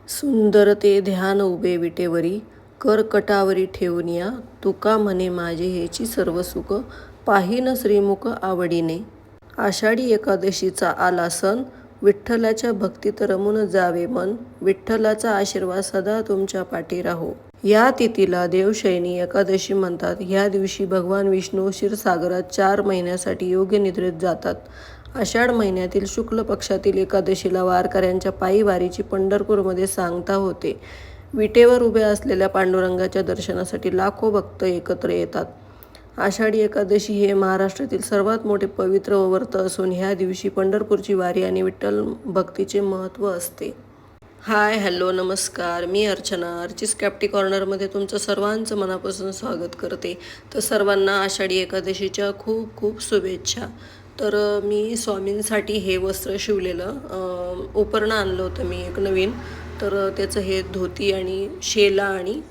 सुंदर ते ध्यान उभे विटेवरी, करकटावरी ठेवूनिया, तुका म्हणे माझे हेची सर्व सुख, पाहिन श्रीमुख आवडीने. आषाढी एकादशीचा आला सण, विठ्ठलाच्या भक्तीत रमून जावे मन, विठ्ठलाचा आशीर्वाद सदा तुमच्या पाठी राहो. या तिथीला देवशयनी एकादशी म्हणतात. ह्या दिवशी भगवान विष्णू क्षीरसागरात 4 महिन्यासाठी योग्य निद्रेत जातात. आषाढ महिन्यातील शुक्ल पक्षातील एकादशीला वारकऱ्यांच्या पायी वारीची पंढरपूरमध्ये सांगता होते. विटेवर उभ्या असलेल्या पांडुरंगाच्या दर्शनासाठी लाखो भक्त एकत्र येतात. आषाढी एकादशी हे महाराष्ट्रातील सर्वात मोठे पवित्र व्रत असून ह्या दिवशी पंढरपूरची वारी आणि विठ्ठल भक्तीचे महत्त्व असते. हाय, हॅलो, नमस्कार. मी अर्चना, अर्चीस कॅप्टी कॉर्नरमध्ये तुमचं सर्वांचं मनापासून स्वागत करते. तर सर्वांना आषाढी एकादशीच्या खूप खूप शुभेच्छा. तर मी स्वामींसाठी हे वस्त्र शिवलेलं उपरणं आणलं होतं मी एक नवीन. तर त्याचं हे धोती आणि शेला आणि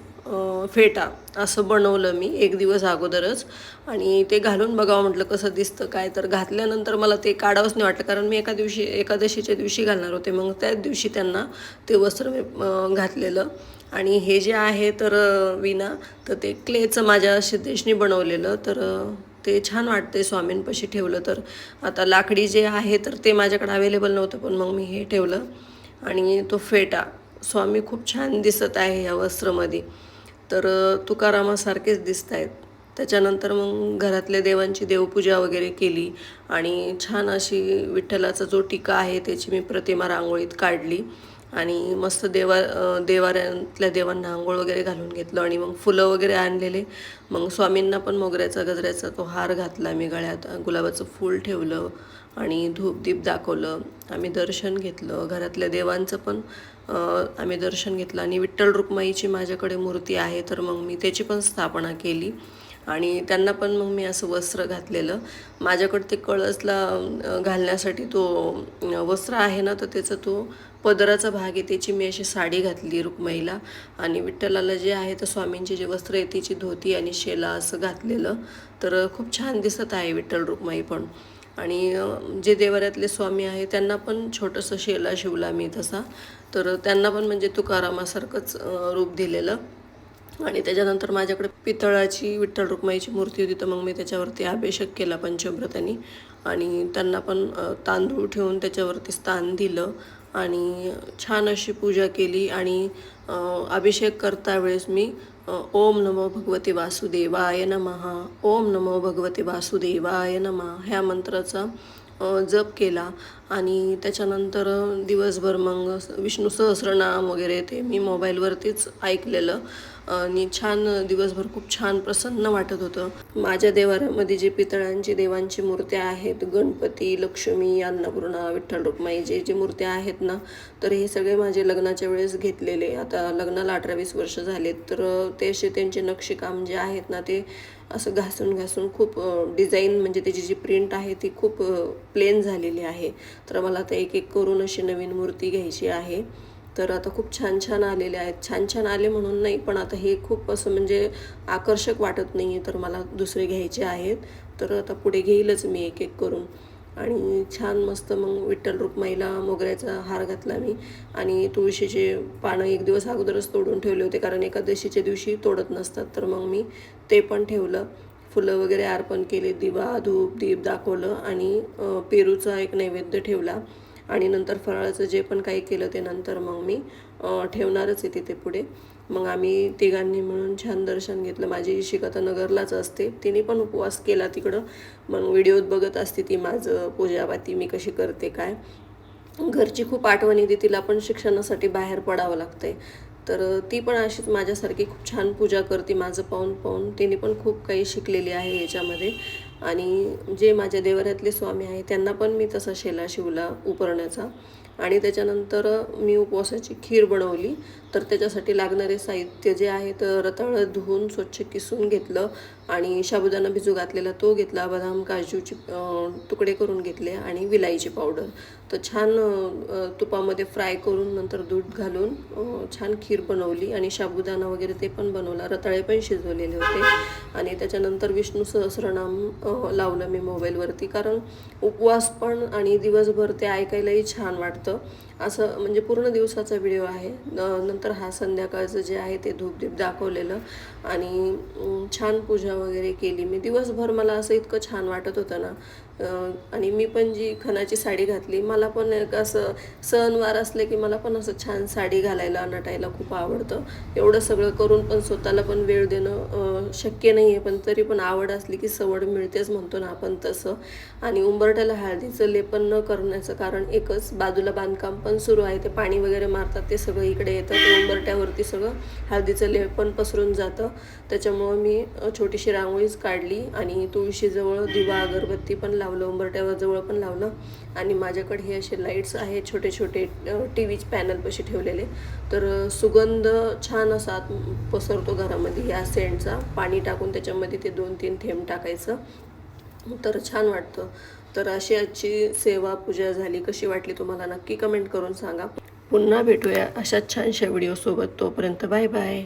फेटा असं बनवलं मी एक दिवस अगोदरच, आणि ते घालून बघावं म्हटलं कसं दिसतं काय. तर घातल्यानंतर मला ते काढावंच नाही वाटलं, कारण मी एकादशीच्या दिवशी घालणार होते. मग त्याच दिवशी त्यांना ते वस्त्र मी घातलेलं. आणि हे जे आहे तर विना, तर ते क्लेचं माझ्या सिद्धेशनी बनवलेलं. तर ते छान वाटते स्वामींपाशी ठेवलं तर. आता लाकडी जे आहे तर ते माझ्याकडे अवेलेबल नव्हतं, पण मग मी हे ठेवलं. आणि तो फेटा, स्वामी खूप छान दिसत आहे या वस्त्रामध्ये. तर तुकारामासारखेच दिसत आहेत. त्याच्यानंतर मग घरातल्या देवांची देवपूजा वगैरे केली आणि छान अशी विठ्ठलाचा जो टीका आहे त्याची मी प्रतिमा रांगोळीत काढली आणि मस्त देवाऱ्यातल्या देवांना आंघोळ वगैरे घालून घेतलं. आणि मग फुलं वगैरे आणलेले. मग स्वामींना पण मोगऱ्याचा गजऱ्याचा तो हार घातला मी गळ्यात, गुलाबाचं फूल ठेवलं आणि धूपदीप दाखवलं. आम्ही दर्शन घेतलं, घरातल्या देवांचं पण आम्ही दर्शन घेतलं. आणि विठ्ठल रुक्माईची माझ्याकडे मूर्ती आहे, तर मग मी त्याची पण स्थापना केली आणि त्यांना पण मग मी असं वस्त्र घातलेलं. माझ्याकडे ते कळसला घालण्यासाठी तो वस्त्र आहे ना, तर त्याचा तो पदराचा भाग आहे, त्याची मी अशी साडी घातली रुक्माईला. आणि विठ्ठलाला जे आहे तर स्वामींचे जे वस्त्र आहे त्याची धोती आणि शेला असं घातलेलं. तर खूप छान दिसत आहे विठ्ठल रुक्माई पण. आणि जे देवाऱ्यातले स्वामी आहे त्यांना पण छोटंसं शेला शिवला मी तसा. तर त्यांना पण म्हणजे तुकारामासारखंच रूप दिलेलं. आणि त्याच्यानंतर माझ्याकडे पितळाची विठ्ठल रुक्माईची मूर्ती होती, तर मग मी त्याच्यावरती अभिषेक केला पंचव्रतांनी. आणि त्यांना पण तांदूळ ठेवून त्याच्यावरती स्थान दिलं आणि छान अशी पूजा केली. आणि अभिषेक करता वेळेस मी ओम नमो भगवते वासुदेवाय नमः, ओम नमो भगवते वासुदेवाय नमः ह्या मंत्राचा जप केला. आणि त्याच्यानंतर दिवसभर मग विष्णू सहस्रनाम वगैरे ते मी मोबाईलवरतीच ऐकलेलं. आणि छान दिवसभर खूप छान प्रसन्न वाटत होतं. माझ्या देवाऱ्यामध्ये जे पितळांची देवांची मूर्त्या आहेत, गणपती, लक्ष्मी, अन्नपूर्णा, विठ्ठल रुक्माई जे मूर्त्या आहेत ना, तर हे सगळे माझे लग्नाच्या वेळेस घेतलेले. आता लग्नाला 18-20 वर्ष झालेत. तर ते असे त्यांचे नक्षीकाम जे आहेत ना, ते असं घासून खूप डिझाईन, म्हणजे त्याची जी प्रिंट आहे ती खूप प्लेन झालेली आहे. तर मला आता एक एक करून अशी नवीन मूर्ती घ्यायची आहे. तर आता खूप छान छान आलेले आहेत. छान छान आले म्हणून नाही, पण आता हे खूप असं म्हणजे आकर्षक वाटत नाही आहे, तर मला दुसरे घ्यायचे आहेत. तर आता पुढे घेईलच मी एक एक करून. आणि छान मस्त मग विठ्ठल रुक्माईला मोगऱ्याचा हार घातला मी. आणि तुळशीचे पानं एक दिवस अगोदरच तोडून ठेवले होते, कारण एकादशीच्या दिवशी तोडत नसतात. तर मग मी ते पण ठेवलं, फुलं वगैरे अर्पण केले, दिवा धूप दीप दाखवलं आणि पेरूचा एक नैवेद्य ठेवला. आणि नंतर फराळाचं जे पण काही केलं ते नंतर मग मी ठेवणारच आहे तिथे पुढे. मग आम्ही तिघांनी मिळून छान दर्शन घेतलं. माझी इशिका तर नगरलाच असते, तिने पण उपवास केला तिकडं. मग व्हिडिओत बघत असते ती माझं पूजापाती मी कशी करते काय. घरची खूप आठवण येते तिला, पण शिक्षणासाठी बाहेर पडावं लागतंय. तर ती पण अशीच माझ्यासारखी खूप छान पूजा करते, माझं पाहून पाहून. तिने पण खूप काही शिकलेली आहे याच्यामध्ये. आणि जे माझ्या देवाऱ्यातले स्वामी आहे त्यांना पण मी तसा शेला शिवला उपरण्याचा. आणि त्याच्यानंतर मी उपवासाची खीर बनवली. तर त्याच्यासाठी लागणारे साहित्य जे आहे तर रताळं धुवून स्वच्छ किसून घेतलं आणि साबुदाणा भिजू घातलेला तो घेतला, बदाम काजूचे तुकडे करून घेतले आणि विलायची पावडर. तर छान तुपामध्ये फ्राय करून नंतर दूध घालून छान खीर बनवली. आणि साबुदाणा वगैरे ते पण बनवला, रताळे पण शिजवलेले होते. आणि त्याच्यानंतर विष्णू सहस्रनाम लावलं मी मोबाईलवरती, कारण उपवास पण आणि दिवसभर ते ऐकायलाही छान वाटतं. असं म्हणजे पूर्ण दिवसाचा व्हिडिओ आहे. नंतर हा संध्याकाळचं जे आहे ते धूपदीप दाखवलेलं आणि छान पूजा वगैरे केली मी. दिवसभर मला असं इतकं छान वाटत होतं ना. आणि मी पण जी खणाची साडी घातली, मला पण एक असं सणवार असले की मला पण असं छान साडी घालायला नटायला खूप आवडतं. एवढं सगळं करून पण स्वतःला पण वेळ देणं शक्य नाही आहे, पण तरी पण आवड असली की सवड मिळतेच म्हणतो ना आपण तसं. आणि उंबरठ्याला हळदीचं लेपन न करण्याचं कारण एकच, बाजूला बांधकाम पण सुरू आहे, ते पाणी वगैरे मारतात ते सगळं इकडे येतं, ते उंबरठ्यावरती सगळं हळदीचं लेपन पसरून जातं. त्याच्यामुळं मी छोटीशी रांगोळीच काढली आणि तुळशीजवळ दिवा अगरबत्ती पण लावलं, उंबरठ्यावर जवळ पण लावलं. आणि माझ्याकडे हे असे लाईट्स आहेत छोटे छोटे टी व्ही पॅनलपाशी ठेवलेले. तर सुगंध छान असा पसरतो घरामध्ये या सेंटचा. पाणी टाकून त्याच्यामध्ये ते 2-3 थेंब टाकायचं, तर छान वाटतं. तर अशी आजची सेवा पूजा झाली. कशी वाटली तुम्हाला नक्की कमेंट करून सांगा. पुन्हा भेटूया अशाच छानशा व्हिडिओसोबत. तोपर्यंत बाय बाय.